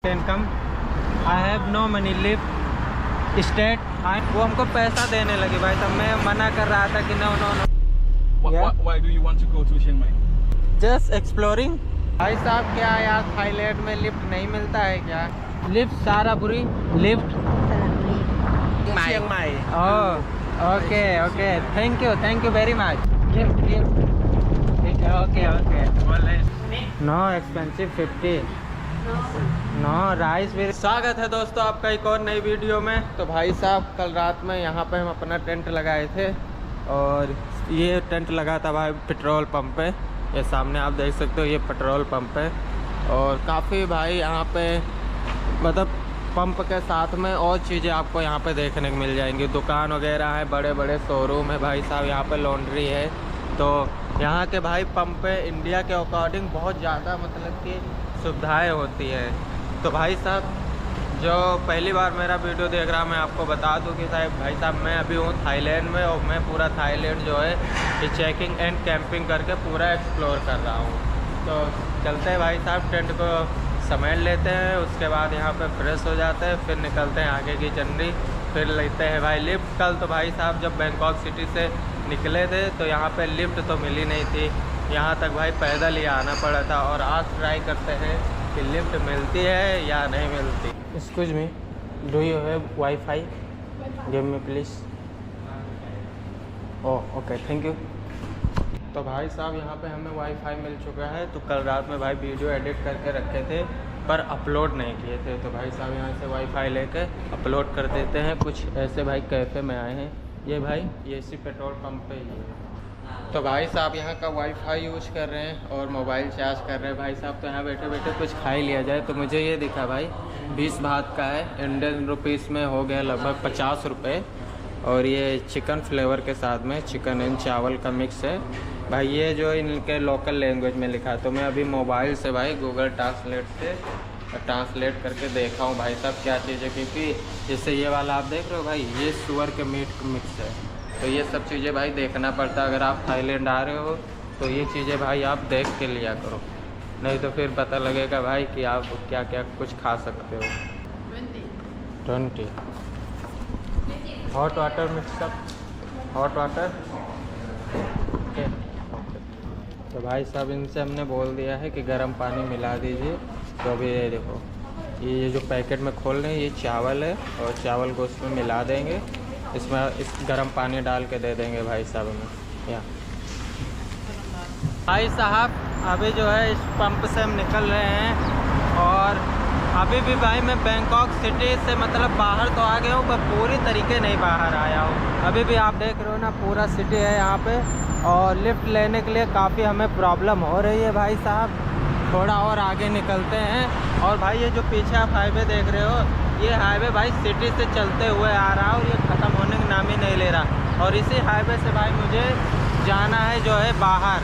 Income I have no money live state. वो हमको पैसा देने लगी भाई, तब मैं मना कर रहा था कि no no no. Why do you want to go to Chiang Mai? Just exploring. भाई साहब क्या यार, थाईलैंड में लिफ्ट नहीं मिलता है क्या? लिफ्ट सारापुरी lift Chiang Mai. Okay okay, thank you very much. Okay okay, no expensive 50 no rice भी। स्वागत है दोस्तों आपका एक और नई वीडियो में। तो भाई साहब कल रात में यहाँ पे हम अपना टेंट लगाए थे और ये टेंट लगा था भाई पेट्रोल पंप पे। ये सामने आप देख सकते हो, ये पेट्रोल पंप है और काफ़ी भाई यहाँ पे मतलब पंप के साथ में और चीज़ें आपको यहाँ पे देखने को मिल जाएंगी। दुकान वगैरह है, बड़े बड़े शोरूम है भाई साहब, यहाँ पे लॉन्ड्री है। तो यहाँ के भाई पंप पे इंडिया के अकॉर्डिंग बहुत ज़्यादा मतलब कि सुविधाएं होती है। तो भाई साहब जो पहली बार मेरा वीडियो देख रहा, मैं आपको बता दूं कि भाई साहब मैं अभी हूँ थाईलैंड में और मैं पूरा थाईलैंड जो है ये चेकिंग एंड कैंपिंग करके पूरा एक्सप्लोर कर रहा हूँ। तो चलते हैं भाई साहब, टेंट को समेट लेते हैं, उसके बाद यहाँ पे फ्रेश हो जाते हैं, फिर निकलते हैं आगे की जर्नी, फिर लेते हैं भाई लिफ्ट। कल तो भाई साहब जब बैंकॉक सिटी से निकले थे तो यहाँ पे लिफ्ट तो मिली नहीं थी, यहाँ तक भाई पैदल ही आना पड़ा था। और आज ट्राई करते हैं कि लिफ्ट मिलती है या नहीं मिलती। Excuse me, do you have wifi? Give me please. Oh okay, thank you. तो भाई साहब यहाँ पे हमें वाईफाई मिल चुका है। तो कल रात में भाई वीडियो एडिट करके रखे थे पर अपलोड नहीं किए थे, तो भाई साहब यहाँ से वाईफाई लेके अपलोड कर देते हैं। कुछ ऐसे भाई कैफ़े में आए हैं, ये भाई ये इसी पेट्रोल पंप पे ही है। तो भाई साहब यहाँ का वाईफाई यूज़ कर रहे हैं और मोबाइल चार्ज कर रहे हैं भाई साहब। तो यहाँ बैठे बैठे कुछ खा ही लिया जाए। तो मुझे ये दिखा भाई 20 बात का है, इंडियन रुपीस में हो गया लगभग 50 रुपये। और ये चिकन फ्लेवर के साथ में चिकन एंड चावल का मिक्स है भाई। ये जो इनके लोकल लैंग्वेज में लिखा है, तो मैं अभी मोबाइल से भाई गूगल ट्रांसलेट से ट्रांसलेट करके देखा हूँ भाई साहब क्या चीज़ है। क्योंकि जैसे ये वाला आप देख रहे हो भाई, ये सुअर के मीट मिक्स है। तो ये सब चीज़ें भाई देखना पड़ता है। अगर आप थाईलैंड आ रहे हो तो ये चीज़ें भाई आप देख के लिया करो, नहीं तो फिर पता लगेगा भाई कि आप क्या क्या कुछ खा सकते हो। 20 hot water mix up, hot water okay. तो भाई साहब इनसे हमने बोल दिया है कि गर्म पानी मिला दीजिए। तो अभी ये देखो, ये जो पैकेट में खोल रहे हैं ये चावल है और चावल को उसमें मिला देंगे, इसमें इस गर्म पानी डाल के दे देंगे भाई साहब हमें। या भाई साहब अभी जो है इस पंप से हम निकल रहे हैं और अभी भी भाई मैं बैंकॉक सिटी से मतलब बाहर तो आ गया हूँ पर पूरी तरीके नहीं बाहर आया हूँ। अभी भी आप देख रहे हो ना, पूरा सिटी है यहाँ पे और लिफ्ट लेने के लिए काफ़ी हमें प्रॉब्लम हो रही है भाई साहब। थोड़ा और आगे निकलते हैं और भाई ये जो पीछे आप हाईवे देख रहे हो, ये हाईवे भाई सिटी से चलते हुए आ रहा और ये ख़त्म होने का नाम ही नहीं ले रहा। और इसी हाईवे से भाई मुझे जाना है जो है बाहर,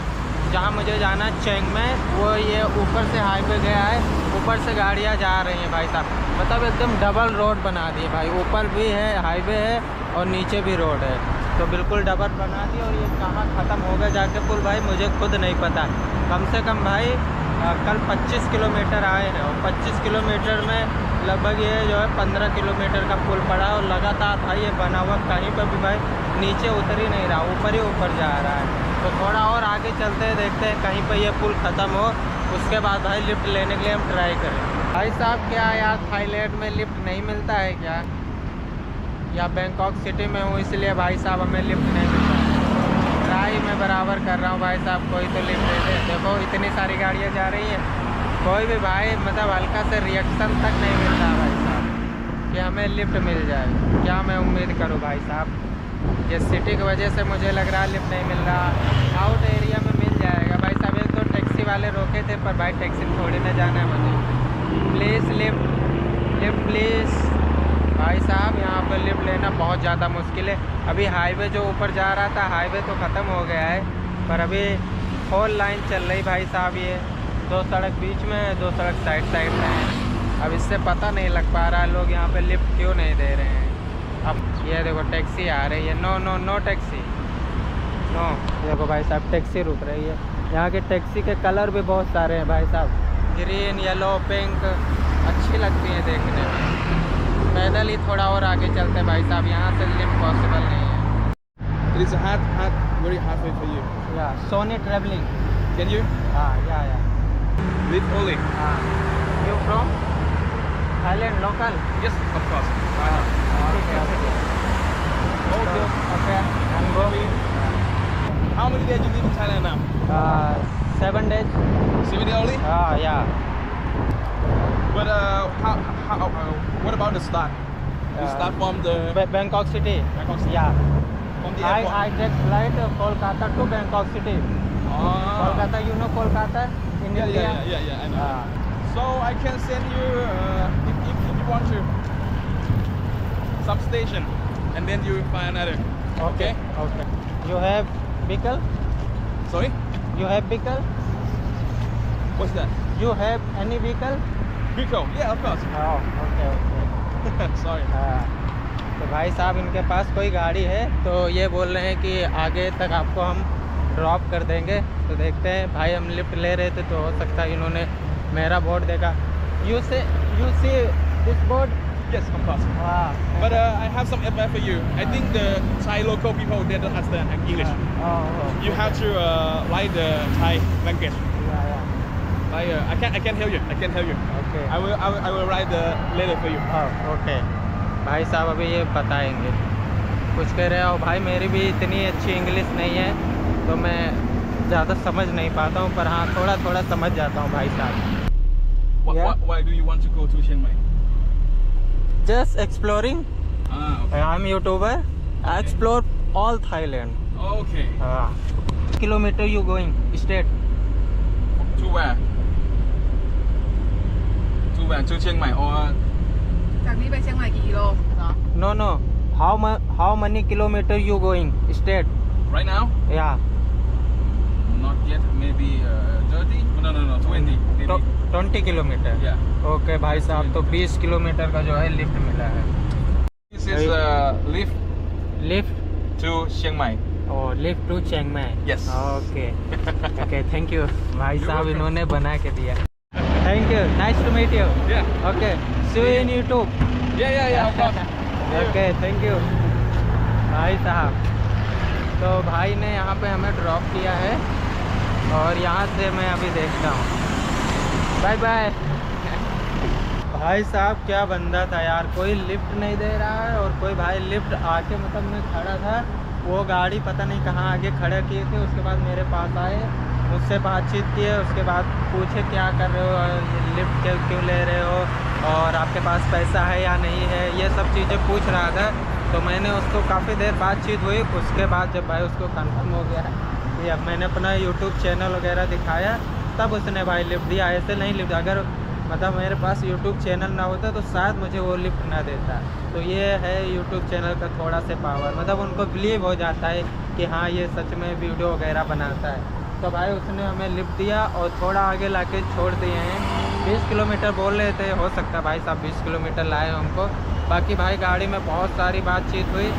जहाँ मुझे जाना है चेंग में। वो ये ऊपर से हाईवे गया है, ऊपर से गाड़ियाँ जा रही हैं भाई साहब। मतलब एकदम डबल रोड बना दी है भाई, ऊपर भी है हाईवे है और नीचे भी रोड है, तो बिल्कुल डबल बना दी। और ये कहाँ ख़त्म होगा जाके पुल भाई मुझे खुद नहीं पता। कम से कम भाई कल 25 किलोमीटर आए हैं और 25 किलोमीटर में लगभग ये जो है 15 किलोमीटर का पुल पड़ा और लगातार भाई ये बना हुआ, कहीं पर भी भाई नीचे उतर ही नहीं रहा, ऊपर ही ऊपर जा रहा है। तो थोड़ा और आगे चलते हैं, देखते हैं कहीं पर ये पुल ख़त्म हो, उसके बाद भाई लिफ्ट लेने के लिए हम ट्राई करें। भाई साहब क्या यार, थाईलैंड में लिफ्ट नहीं मिलता है क्या? या बैंकॉक सिटी में हूँ इसलिए भाई साहब हमें लिफ्ट नहीं मिलता। ट्राई मैं बराबर कर रहा हूँ भाई साहब, कोई तो लिफ्ट दे दे। देखो इतनी सारी गाड़ियाँ जा रही हैं, कोई भी भाई मतलब हल्का से रिएक्शन तक नहीं मिल रहा भाई साहब कि हमें लिफ्ट मिल जाए। क्या मैं उम्मीद करूँ भाई साहब, ये सिटी की वजह से मुझे लग रहा है लिफ्ट नहीं मिल रहा। आउट एरिया में मिल जाएगा भाई साहब। एक तो टैक्सी वाले रोके थे पर भाई टैक्सी में थोड़ी ना जाना है मुझे। प्लीज़ लिफ्ट प्लीज़ भाई साहब, यहाँ पर लिफ्ट लेना बहुत ज़्यादा मुश्किल है। अभी हाईवे जो ऊपर जा रहा था, हाईवे तो ख़त्म हो गया है पर अभी 4 लाइन चल रही भाई साहब। ये 2 सड़क बीच में है, 2 सड़क साइड साइड में है। अब इससे पता नहीं लग पा रहा है लोग यहाँ पे लिफ्ट क्यों नहीं दे रहे हैं। अब ये देखो टैक्सी आ रही है, no no no taxi no. देखो भाई साहब टैक्सी रुक रही है। यहाँ के टैक्सी के कलर भी बहुत सारे हैं भाई साहब, ग्रीन, येलो, पिंक, अच्छी लगती है देखने में। पैदल ही थोड़ा और आगे चलते हैं भाई साहब, यहाँ से लिफ्ट पॉसिबल नहीं है। It is very hard way for you. या सोनी ट्रेवलिंग। Can you हाँ या live only? हाँ। You from Thailand local? Yes, of course. Okay Okay. Okay and go. How many days you live in Thailand now? 7 days। 7 days only? हाँ या But what about the start? You start from the Bangkok city। Bangkok City. Yeah, from the I airport. take flight Kolkata to Bangkok city। Kolkata, you know Kolkata in Yeah, India? yeah, I know. So I can send you if you want to some station, and then you find another. Okay. Okay. You have vehicle? Sorry? You have vehicle? What's that? You have any vehicle? Biko. Yeah, of course. Oh, okay, okay। Sorry. हाँ, तो भाई साहब इनके पास कोई गाड़ी है, तो ये बोल रहे हैं कि आगे तक आपको हम ड्रॉप कर देंगे। तो देखते हैं भाई, हम लिफ्ट ले रहे थे तो हो सकता है इन्होंने मेरा बोर्ड देखा। You see this board? Yes, of course. हाँ। But I have some advice for you. I think the Thai local people they don't understand English. You have to like the Thai language. Yeah. Like I can help you. I can help you. Okay. I will write the letter for you. Okay भाई साहब अभी ये बताएंगे। कुछ कह रहे हो भाई, मेरी भी इतनी अच्छी इंग्लिश नहीं है तो मैं ज़्यादा समझ नहीं पाता हूँ, पर हाँ थोड़ा थोड़ा समझ जाता हूँ भाई साहब। Yeah. Why do you want to go to Chiang Mai? Just exploring। Okay. I'm YouTuber। I explore all Thailand। Okay. Kilometer you going straight? To where? To where? To Chiang Mai or จากนี้ไปเชียงใหม่กี่กิโลเหรอ No. How many kilometer you going straight? right now? Yeah। Not yet. Maybe 30? No, 20. Maybe. 20 kilometre. Yeah. Okay भाई साहब, तो 20 kilometre का जो है lift मिला है। This is lift lift to Chiang Mai. Lift to Chiang Mai. Yes. Okay thank you भाई साहब, welcome. इन्होंने बना के दिया। Thank you, nice to meet you. Yeah. Okay see you in YouTube. Yeah. Of course. Okay thank you भाई साहब। तो भाई ने यहाँ पे हमें ड्रॉप किया है और यहाँ से मैं अभी देखता हूँ। Bye bye. भाई साहब क्या बंदा था यार, कोई लिफ्ट नहीं दे रहा है और कोई भाई लिफ्ट आके मतलब मैं खड़ा था, वो गाड़ी पता नहीं कहाँ आगे खड़ा किए थे। उसके बाद मेरे पास आए, मुझसे बातचीत किए, उसके बाद पूछे क्या कर रहे हो, लिफ्ट क्यों ले रहे हो और आपके पास पैसा है या नहीं है, ये सब चीज़ें पूछ रहा था। तो मैंने उसको काफ़ी देर बातचीत हुई। उसके बाद जब भाई उसको कंफर्म हो गया कि अब मैंने अपना यूट्यूब चैनल वगैरह दिखाया, तब उसने भाई लिफ्ट दिया। ऐसे नहीं लिफ्ट, अगर मतलब मेरे पास यूट्यूब चैनल ना होता तो शायद मुझे वो लिफ्ट ना देता। तो ये है यूट्यूब चैनल का थोड़ा सा पावर, मतलब उनको बिलीव हो जाता है कि हाँ ये सच में वीडियो वगैरह बनाता है। तो भाई उसने हमें लिफ्ट दिया और थोड़ा आगे लाके छोड़ दिए हैं। 20 किलोमीटर बोल रहे थे, हो सकता है भाई साहब 20 किलोमीटर लाए हमको। बाकी भाई गाड़ी में बहुत सारी बातचीत हुई।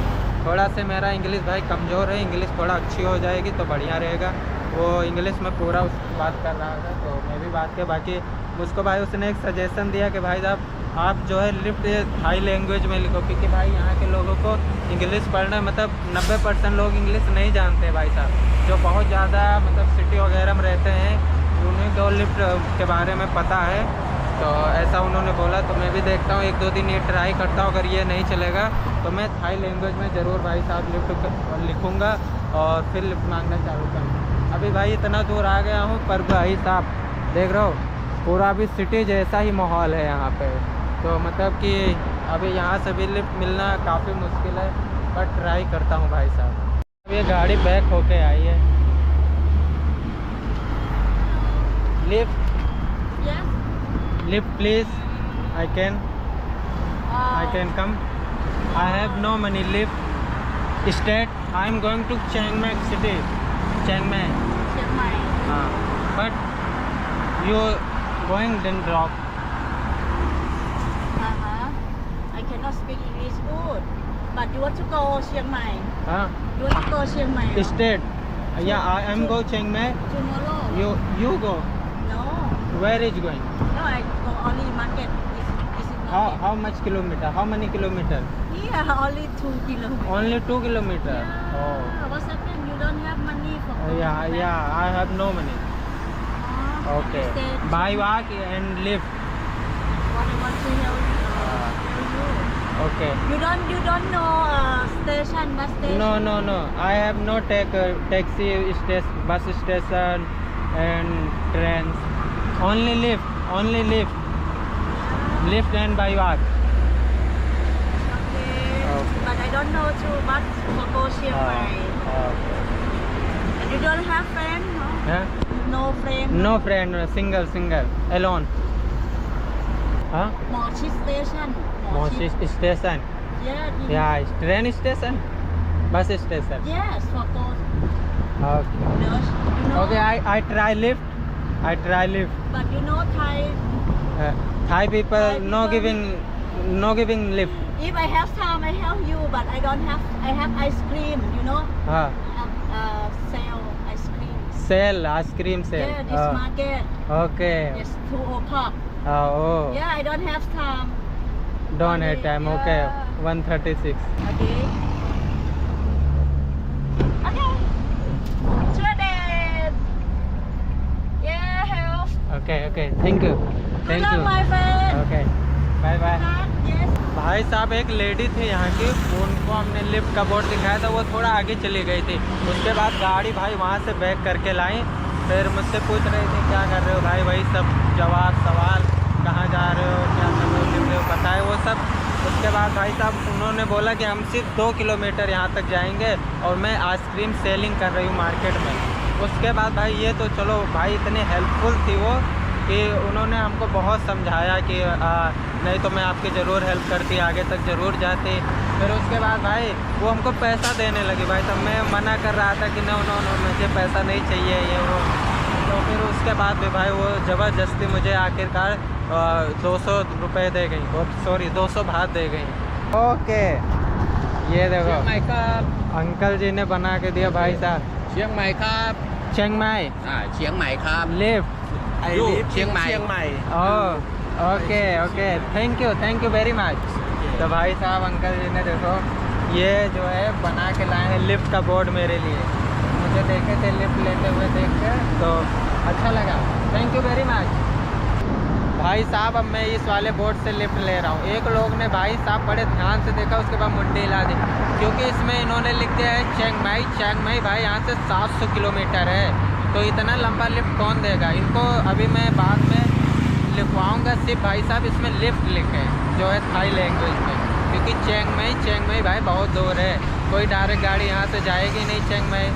थोड़ा से मेरा इंग्लिश भाई कमज़ोर है, इंग्लिश थोड़ा अच्छी हो जाएगी तो बढ़िया रहेगा। वो इंग्लिश में पूरा उस बात कर रहा था तो मैं भी बात किया। बाकी मुझको भाई उसने एक सजेशन दिया कि भाई साहब आप जो है लिफ्ट थाई लैंग्वेज में लिखो, क्योंकि भाई यहाँ के लोगों को इंग्लिश पढ़ना मतलब 90% लोग इंग्लिश नहीं जानते भाई साहब। जो बहुत ज़्यादा मतलब सिटी वगैरह में रहते हैं उन्हें को लिफ्ट के बारे में पता है। तो ऐसा उन्होंने बोला, तो मैं भी देखता हूँ 1-2 दिन ये ट्राई करता हूँ। अगर ये नहीं चलेगा तो मैं थाई लैंग्वेज में ज़रूर भाई साहब लिफ्ट लिखूँगा और फिर लिफ्ट मांगना चालू करूँगा। अभी भाई इतना दूर आ गया हूँ, पर भाई साहब देख रहे हो पूरा अभी सिटी जैसा ही माहौल है यहाँ पे। तो मतलब कि अभी यहाँ से भी लिफ्ट मिलना काफ़ी मुश्किल है, पर ट्राई करता हूँ भाई साहब। अब ये गाड़ी बैक होके आई है। Lift Yes. Lift please, I can come. I have no money. Lift state I am going to Chiang Mai city, Chiang Mai हाँ, but you going then drop। I cannot speak English good but you want to go เชียงใหม่ हाँ, you want to go เชียงใหม่เหรอ state। Yeah, I am go Chiang Mai। tomorrow You go। no Where is going? no I go only market this how much kilometer? How many kilometer? Yeah, only 2 kilometers. Only 2 kilometer. Oh. Yeah, what's happened? You don't have money for going back? Yeah. I have no money. Oh, Okay. instead, By walk and lift. what I want to help you. Okay. You don't know station, bus station? No. I have no taxi station, bus station and trains. Only lift. Lift and by walk. Okay. Okay. But I don't know too much for go Chiang Mai. Okay. And you don't have friend, no? Huh? No friend? No friend, single, alone. Huh? Mochi station. Mochi station. Yeah. Yeah, train station, bus station. Yes, for go. Okay. You know? Okay, I try lift. But you know Thai. Thai people Thai no people- giving lift. If I have time, I help you. But I don't have. I have ice cream. You know. Ah, Sell ice cream. sell ice cream sale. Yeah, this market. Okay. Yes, 2 o'clock. Oh, Yeah, I don't have time. don't have time. Okay, Yeah. 1:36. Okay. Okay. Traded. Yeah, help. Okay. Thank you. Good luck, my friend. Okay. Bye. Yes. भाई साहब एक lady थी यहाँ की, उनको हमने lift का board दिखाया था, वो थोड़ा आगे चली गई थी। उसके बाद गाड़ी भाई वहाँ से बैक करके लाई, फिर मुझसे पूछ रही थी क्या कर रहे हो भाई, वही सब जवाब सवाल, कहाँ जा रहे हो, क्या कर रहे हो, बताए वो सब। उसके बाद भाई साहब उन्होंने बोला कि हम सिर्फ 2 किलोमीटर यहाँ तक जाएंगे और मैं आइसक्रीम सेलिंग कर रही हूँ मार्केट में। उसके बाद भाई ये तो चलो भाई इतनी हेल्पफुल थी वो कि उन्होंने हमको बहुत समझाया कि नहीं तो मैं आपकी ज़रूर हेल्प करती, आगे तक ज़रूर जाती। फिर उसके बाद भाई वो हमको पैसा देने लगी भाई, तब मैं मना कर रहा था कि नो मुझे पैसा नहीं चाहिए ये वो। तो फिर उसके बाद भी भाई वो ज़बरदस्ती मुझे आखिरकार 200 रुपये दे गई, सॉरी 200 बात दे गई। ओके, ये देखो अंकल जी ने बना के दिया भाई साहब। เชียงใหม่ครับ Chiang Mai เชียงใหม่ครับ lift okay thank you very much. तो भाई साहब अंकल जी ने देखो ये जो है बना के लाए हैं लिफ्ट का बोर्ड मेरे लिए, मुझे देखे थे लिफ्ट लेते हुए देख के तो अच्छा लगा, थैंक यू वेरी मच। भाई साहब अब मैं इस वाले बोर्ड से लिफ्ट ले रहा हूँ। एक लोग ने भाई साहब बड़े ध्यान से देखा, उसके बाद मुंडी हिला दी, क्योंकि इसमें इन्होंने लिख दिया है चिंग माई भाई यहाँ से 700 किलोमीटर है, तो इतना लंबा लिफ्ट कौन देगा इनको। अभी मैं बाद में लिखवाऊंगा सिर्फ भाई साहब इसमें लिफ्ट लिखे जो है थाई लैंग्वेज में, क्योंकि चिंग माई भाई बहुत दूर है, कोई डायरेक्ट गाड़ी यहाँ से जाएगी नहीं चिंग माई।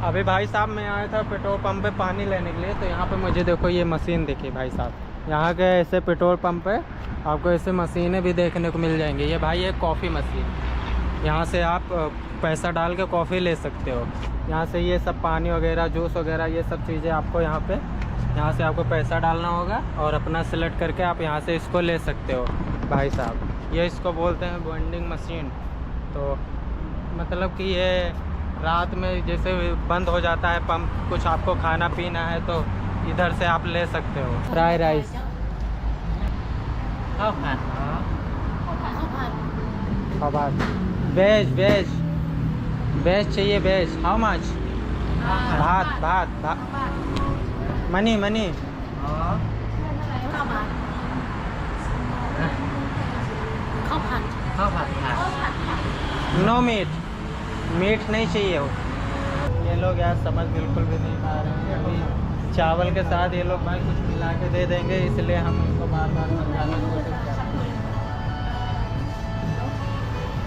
अभी भाई साहब मैं आया था पेट्रोल पंप पे पानी लेने के लिए, तो यहाँ पे मुझे देखो ये मशीन दिखी भाई साहब, यहाँ के ऐसे पेट्रोल पंप पे आपको ऐसे मशीनें भी देखने को मिल जाएंगी। ये भाई एक कॉफ़ी मशीन, यहाँ से आप पैसा डाल के कॉफ़ी ले सकते हो। यहाँ से ये सब पानी वगैरह जूस वगैरह ये सब चीज़ें आपको यहाँ से आपको पैसा डालना होगा और अपना सेलेक्ट करके आप यहाँ से इसको ले सकते हो भाई साहब। ये इसको बोलते हैं वेंडिंग मशीन। तो मतलब कि ये रात में जैसे बंद हो जाता है पंप, कुछ आपको खाना पीना है तो इधर से आप ले सकते हो। फ्राई राइस, वेज चाहिए वेज। How much? भात मनी नो मीट नहीं चाहिए हो। ये लोग यार समझ बिल्कुल भी नहीं पा रहे हैं, अभी चावल के साथ ये लोग भाई कुछ मिला के दे देंगे, इसलिए हम उनको बार समझाने की कोशिश कर रहे हैं।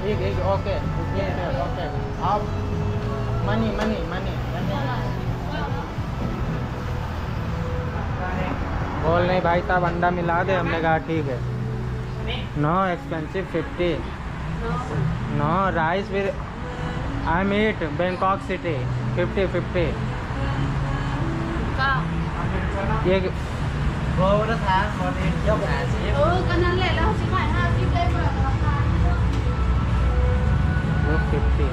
ठीक ओके आप मनी बोल नहीं भाई साहब अंडा मिला दे, हमने कहा ठीक है। No expensive 50 no rice with I meet Bangkok city 50 येก็นั่นแหละแล้วสิขาย50ได้บ่ราคา 50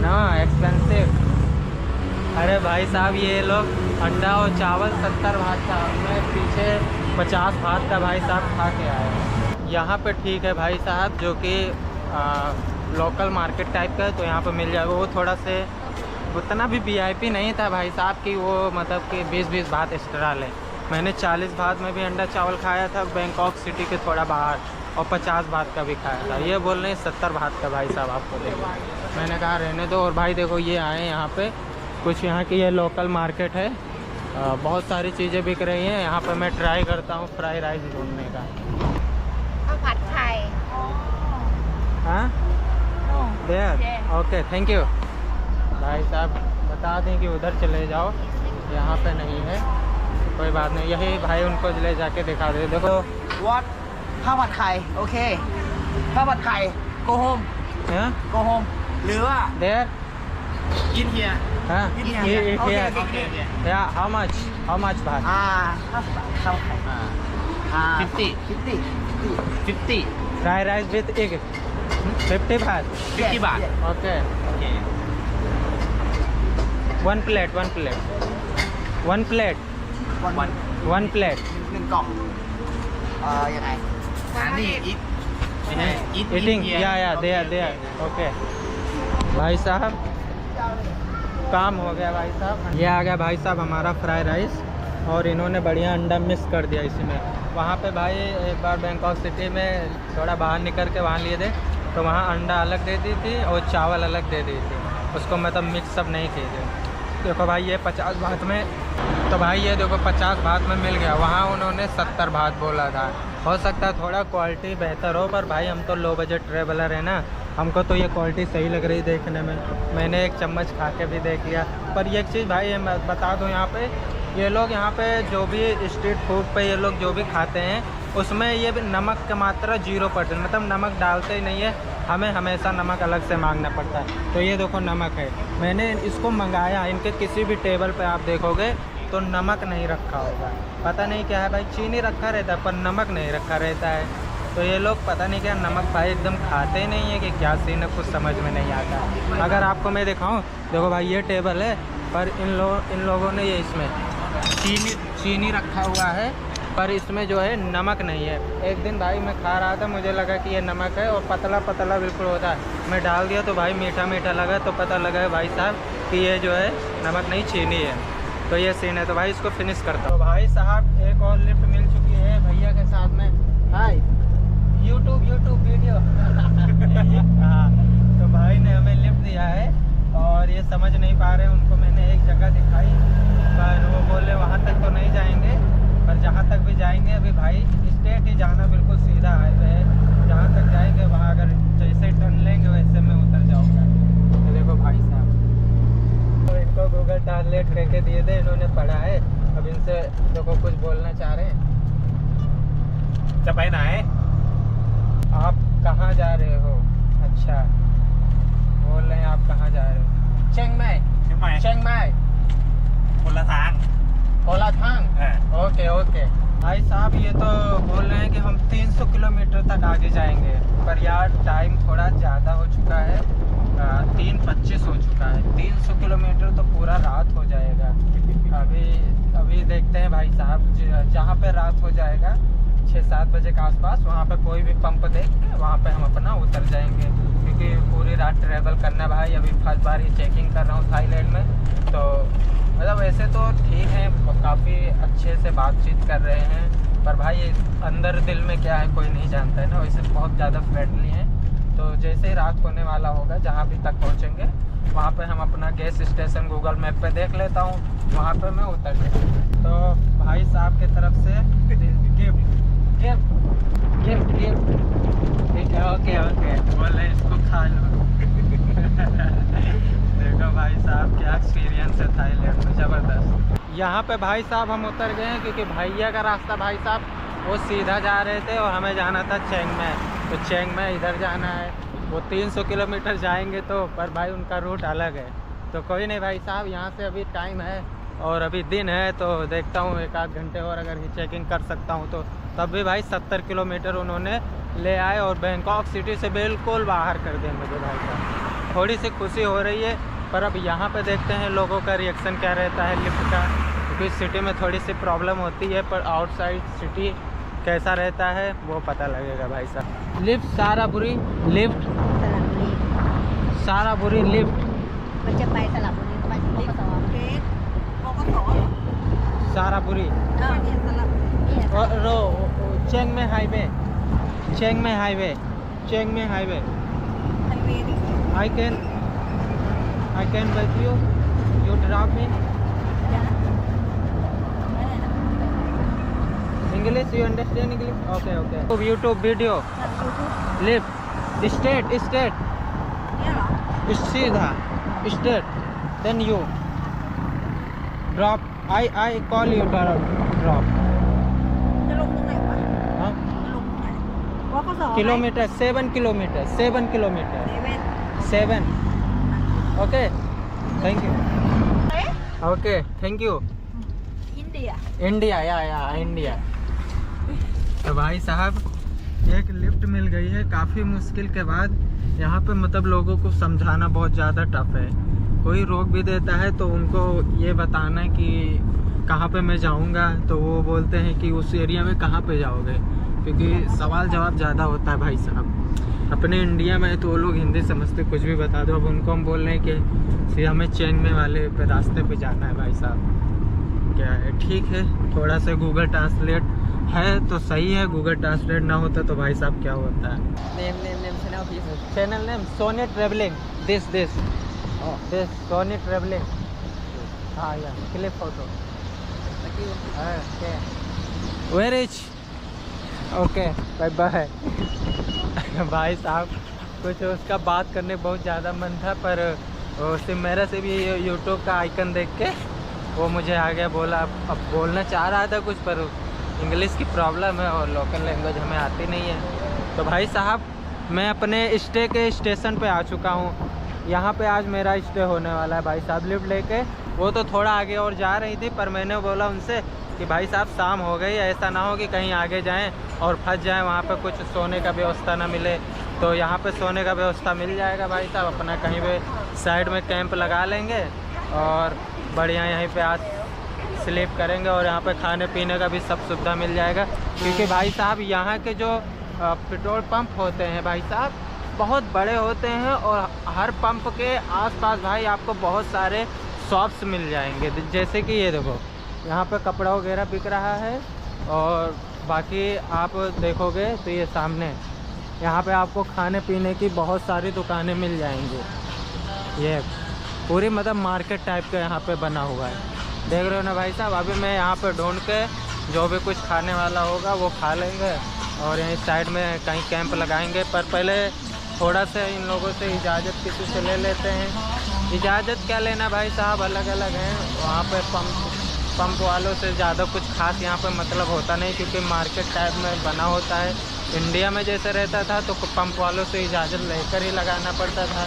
नो एक्सपेंसिव। अरे भाई साहब ये लोग अंडा और चावल 70 बात का, मैं पीछे 50 भात का भाई साहब खा के आए हैं। यहाँ पे ठीक है भाई साहब, जो कि लोकल मार्केट टाइप का है, तो यहाँ पे मिल जाएगा। वो थोड़ा से उतना भी वीआईपी नहीं था भाई साहब कि वो मतलब कि 20-20 भात एक्स्ट्रा ले। मैंने 40 भात में भी अंडा चावल खाया था बैंकॉक सिटी के थोड़ा बाहर, और 50 भात का भी खाया था। ये बोल रहे हैं 70 भात का भाई साहब आपको देखो। मैंने कहा रहने दो। और भाई देखो ये आए यहाँ पे, कुछ यहाँ की ये लोकल मार्केट है, बहुत सारी चीज़ें बिक रही हैं। यहाँ पे मैं ट्राई करता हूँ फ्राई राइस ढूंढने का।ผัดไทย हाँ देयर, ओके थैंक यू। भाई साहब बता दें कि उधर चले जाओ, यहाँ पे नहीं है, कोई बात नहीं। यही भाई उनको ले जाके दिखा दे। देखो What ข้าวผัดไข่โอเคข้าวผัดไข่ go home go home หรือว่า there In here. हाँ Eat here. ये Okay, here okay, okay. या how much भात ข้าวไข่50 50 fry rice with egg 50 baht 50 บาท okay Okay. one plate one plate หนึ่งกล่องยังไงนี่อีทไม่ใช่ eating या there ओके। भाई साहब काम हो गया भाई साहब। ये आ गया भाई साहब हमारा फ्राई राइस, और इन्होंने बढ़िया अंडा मिक्स कर दिया इसमें। वहाँ पे भाई एक बार बैंकॉक सिटी में थोड़ा बाहर निकल के वहाँ लिए थे, तो वहाँ अंडा अलग दे दी थी और चावल अलग दे दी थी, उसको मतलब मिक्सअप नहीं किए थे। देखो भाई ये 50 भात में, तो भाई ये देखो 50 भात में मिल गया। वहाँ उन्होंने 70 भात बोला था। हो सकता है थोड़ा क्वालिटी बेहतर हो, पर भाई हम तो लो बजट ट्रेवलर है ना, हमको तो ये क्वालिटी सही लग रही देखने में। मैंने एक चम्मच खा के भी देख लिया। पर ये एक चीज़ भाई मैं बता दूँ, यहाँ पे ये लोग यहाँ पे जो भी स्ट्रीट फूड पे ये लोग जो भी खाते हैं, उसमें ये भी नमक की मात्रा 0%, मतलब नमक डालते ही नहीं है। हमें हमेशा नमक अलग से मांगना पड़ता है। तो ये देखो नमक है, मैंने इसको मंगाया, इनके किसी भी टेबल पे आप देखोगे तो नमक नहीं रखा होगा। पता नहीं क्या है भाई, चीनी रखा रहता है पर नमक नहीं रखा रहता है। तो ये लोग पता नहीं क्या नमक भाई एकदम खाते ही नहीं है कि क्या सीन है, कुछ समझ में नहीं आता। अगर आपको मैं दिखाऊं, देखो भाई ये टेबल है, पर इन लोगों ने ये इसमें चीनी रखा हुआ है, पर इसमें जो है नमक नहीं है। एक दिन भाई मैं खा रहा था, मुझे लगा कि ये नमक है, और पतला पतला बिल्कुल होता है। मैं डाल दिया तो भाई मीठा मीठा लगा, तो पता लगा भाई साहब कि ये जो है नमक नहीं चीनी है। तो ये सीन है। तो भाई इसको फिनिश करता हूँ। तो भाई साहब एक और लिफ्ट मिल चुकी है भैया के साथ में। हाय यूट्यूब वीडियो हाँ, तो भाई ने हमें लिफ्ट दिया है, और ये समझ नहीं पा रहे, उनको मैंने एक जगह दिखाई, पर वो बोले वहाँ तक तो नहीं जाएंगे, पर जहाँ तक भी जाएंगे अभी भाई स्ट्रेट ही जाना, बिल्कुल सीधा हाईवे है। जहाँ तक जाएंगे वहाँ अगर जैसे टर्न लेंगे वैसे मैं उतर जाऊँगा। तो देखो भाई साहब, तो इनको गूगल ट्रांसलेट करके दिए थे, इन्होंने पढ़ा है। अब इनसे देखो कुछ बोलना चाह रहे हैं।จะไปไหน आप कहाँ जा रहे हो? अच्छा बोल रहे हैं आप कहाँ जा रहे हो? चेंग माई เชียงใหม่ चेंग माई คนละทาง कोलाथांग। Okay okay. भाई साहब ये तो बोल रहे हैं कि हम 300 किलोमीटर तक आगे जाएंगे, पर यार टाइम थोड़ा ज़्यादा हो चुका है, 3:25 हो चुका है। 300 किलोमीटर तो पूरा रात हो जाएगा। अभी देखते हैं भाई साहब, जहाँ पे रात हो जाएगा 6-7 बजे के आसपास, वहाँ पे कोई भी पंप देख के वहाँ पे हम अपना उतर जाएंगे, क्योंकि पूरी रात ट्रैवल करना भाई। अभी फर्स्ट बार ही चेकिंग कर रहा हूँ थाईलैंड में, तो मतलब वैसे तो ठीक है, काफ़ी अच्छे से बातचीत कर रहे हैं, पर भाई अंदर दिल में क्या है कोई नहीं जानता है ना। वैसे बहुत ज़्यादा फ्रेंडली हैं। तो जैसे ही रात होने वाला होगा, जहाँ भी तक पहुँचेंगे वहाँ पे हम अपना गैस स्टेशन गूगल मैप पे देख लेता हूँ, वहाँ पे मैं उतर जाऊँ। तो भाई साहब की तरफ से गिफ्ट ठीक है। ओके बोल रहे इसको खा लो देखो भाई साहब क्या एक्सपीरियंस है थाईलैंड में, ज़बरदस्त। यहाँ पे भाई साहब हम उतर गए हैं, क्योंकि भैया का रास्ता भाई साहब वो सीधा जा रहे थे, और हमें जाना था चेंग में। तो चेंग में इधर जाना है, वो 300 किलोमीटर जाएंगे तो, पर भाई उनका रूट अलग है। तो कोई नहीं भाई साहब, यहाँ से अभी टाइम है और अभी दिन है, तो देखता हूँ 1-8 घंटे और अगर चेकिंग कर सकता हूँ तो। तब भी भाई 70 किलोमीटर उन्होंने ले आए, और बैंकॉक सिटी से बिल्कुल बाहर कर दिए मुझे भाई साहब। थोड़ी सी खुशी हो रही है, पर अब यहाँ पे देखते हैं लोगों का रिएक्शन क्या रहता है लिफ्ट का, क्योंकि क्योंकि सिटी में थोड़ी सी प्रॉब्लम होती है, पर आउटसाइड सिटी कैसा रहता है वो पता लगेगा भाई साहब। लिफ्ट सारापुरी, लिफ्ट สระบุรี सारापुरी लिफ्ट มันจะไปสระบุรีไปบกสเกตบกส सारापुरी เนี่ยสระบุรีเนี่ย और रो चेंग में हाईवे, चेंग में हाईवे, चेंग में highway. ไฮเวย์นี่ I can with you, you drop me। ยะไม่ได้นะ English, you understand English? Okay, okay। YouTube video, จากยูทูบ lift, straight, straight, เนี่ยเหรอ सीधा, straight, then you drop। I call you drop। จะลงตรงไหนวะ Huh? จะลงตรงไหนบกส Kilometer, 7 kilometer, 7 kilometer, เซเว่น 7। Okay, thank you। Okay, thank you। อินเดีย India, या India. तो भाई साहब एक lift मिल गई है काफ़ी मुश्किल के बाद। यहाँ पे मतलब लोगों को समझाना बहुत ज़्यादा टफ है। कोई रोक भी देता है तो उनको ये बताना है कि कहाँ पे मैं जाऊँगा, तो वो बोलते हैं कि उस एरिया में कहाँ पे जाओगे, क्योंकि सवाल जवाब ज़्यादा होता है भाई साहब। अपने इंडिया में तो वो लोग हिंदी समझते, कुछ भी बता दो। अब उनको हम बोल रहे हैं कि हमें चेंगमे वाले पे रास्ते पे जाना है भाई साहब। क्या है, ठीक है, थोड़ा सा गूगल ट्रांसलेट है तो सही है, गूगल ट्रांसलेट ना होता तो भाई साहब क्या होता है। Name channel name Soni travelling, this Soni travelling. हाँ या click photo. Where is okay, bye bye. भाई साहब कुछ उसका बात करने बहुत ज़्यादा मन था, पर उससे मेरा से भी यूट्यूब का आइकन देख के वो मुझे आ गया, बोला। अब बोलना चाह रहा था कुछ, पर इंग्लिश की प्रॉब्लम है और लोकल लैंग्वेज हमें आती नहीं है। तो भाई साहब मैं अपने स्टे के स्टेशन पे आ चुका हूँ। यहाँ पे आज मेरा स्टे होने वाला है भाई साहब। लिफ्ट लेके वो तो थोड़ा आगे और जा रही थी, पर मैंने बोला उनसे कि भाई साहब शाम हो गई, ऐसा ना हो कि कहीं आगे जाएं और फंस जाएं, वहाँ पे कुछ सोने का व्यवस्था ना मिले। तो यहाँ पे सोने का व्यवस्था मिल जाएगा भाई साहब। अपना कहीं पे साइड में कैंप लगा लेंगे और बढ़िया यहीं पे आज स्लीप करेंगे, और यहाँ पे खाने पीने का भी सब सुविधा मिल जाएगा। क्योंकि भाई साहब यहाँ के जो पेट्रोल पंप होते हैं भाई साहब बहुत बड़े होते हैं, और हर पंप के आसपास भाई आपको बहुत सारे शॉप्स मिल जाएंगे। जैसे कि ये देखो, यहाँ पे कपड़ा वगैरह बिक रहा है, और बाकी आप देखोगे तो ये सामने यहाँ पे आपको खाने पीने की बहुत सारी दुकानें मिल जाएंगी। ये पूरी मतलब मार्केट टाइप का यहाँ पे बना हुआ है, देख रहे हो ना भाई साहब। अभी मैं यहाँ पे ढूंढ के जो भी कुछ खाने वाला होगा वो खा लेंगे, और यहीं साइड में कहीं कैंप लगाएंगे। पर पहले थोड़ा सा इन लोगों से इजाज़त किसी से ले लेते हैं। इजाज़त क्या लेना भाई साहब, अलग अलग हैं। वहाँ पे पंप वालों से ज़्यादा कुछ खास यहाँ पे मतलब होता नहीं, क्योंकि मार्केट टाइप में बना होता है। इंडिया में जैसे रहता था तो पंप वालों से इजाज़त लेकर ही लगाना पड़ता था।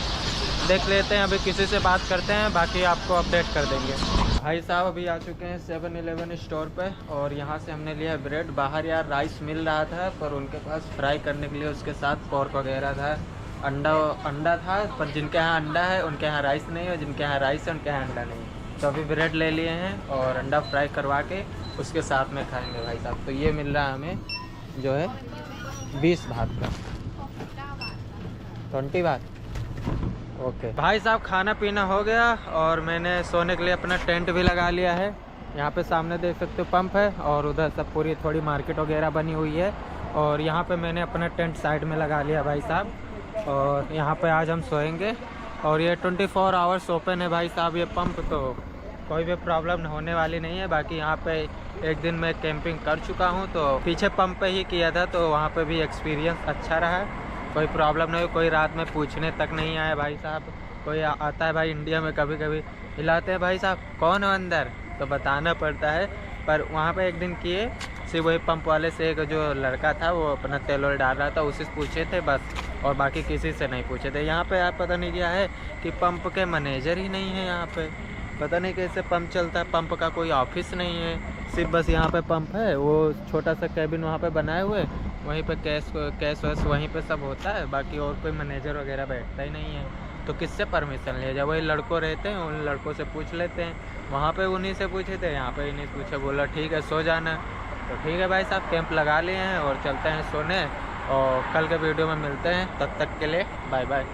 देख लेते हैं, अभी किसी से बात करते हैं, बाकी आपको अपडेट कर देंगे। भाई साहब अभी आ चुके हैं 7-Eleven स्टोर पे, और यहाँ से हमने लिया ब्रेड। बाहर यार राइस मिल रहा था, पर उनके पास फ्राई करने के लिए उसके साथ पोर्क वगैरह था। अंडा था, पर जिनके यहाँ अंडा है उनके यहाँ राइस नहीं है, जिनके यहाँ राइस है उनके यहाँ अंडा नहीं है। तो अभी ब्रेड ले लिए हैं और अंडा फ्राई करवा के उसके साथ में खाएँगे भाई साहब। तो ये मिल रहा है हमें जो है 20 बात का, 20 बात। ओके भाई साहब खाना पीना हो गया, और मैंने सोने के लिए अपना टेंट भी लगा लिया है। यहाँ पे सामने देख सकते हो पंप है, और उधर सब पूरी थोड़ी मार्केट वगैरह बनी हुई है, और यहाँ पे मैंने अपना टेंट साइड में लगा लिया भाई साहब। और यहाँ पे आज हम सोएंगे, और ये 24 आवर्स ओपन है भाई साहब ये पंप, तो कोई भी प्रॉब्लम होने वाली नहीं है। बाकी यहाँ पे एक दिन मैं कैंपिंग कर चुका हूँ, तो पीछे पंप पे ही किया था, तो वहाँ पे भी एक्सपीरियंस अच्छा रहा, कोई प्रॉब्लम नहीं। कोई रात में पूछने तक नहीं आया भाई साहब। कोई आता है भाई इंडिया में कभी कभी हिलाते हैं भाई साहब कौन हो अंदर, तो बताना पड़ता है। पर वहाँ पे एक दिन किए, सिर्फ वही पंप वाले से एक जो लड़का था वो अपना तेल वल डाल रहा था, उसी से पूछे थे बस, और बाकी किसी से नहीं पूछे थे। यहाँ पे आप पता नहीं क्या है कि पंप के मैनेजर ही नहीं है यहाँ पे, पता नहीं कैसे पंप चलता है। पंप का कोई ऑफिस नहीं है, सिर्फ बस यहाँ पे पंप है, वो छोटा सा कैबिन वहाँ पे बनाए हुए, वहीं पे कैश वैश वहीं पे सब होता है, बाकी और कोई मैनेजर वगैरह बैठता ही नहीं है। तो किससे परमिशन लिया जाए? वही लड़कों रहते हैं, उन लड़कों से पूछ लेते हैं। वहाँ पे उन्हीं से पूछे थे, यहाँ पे इन्हीं पूछे, बोला ठीक है सो जाना। तो ठीक है भाई साहब, कैंप लगा लिए हैं और चलते हैं सोने, और कल के वीडियो में मिलते हैं। तब तक के लिए बाय बाय।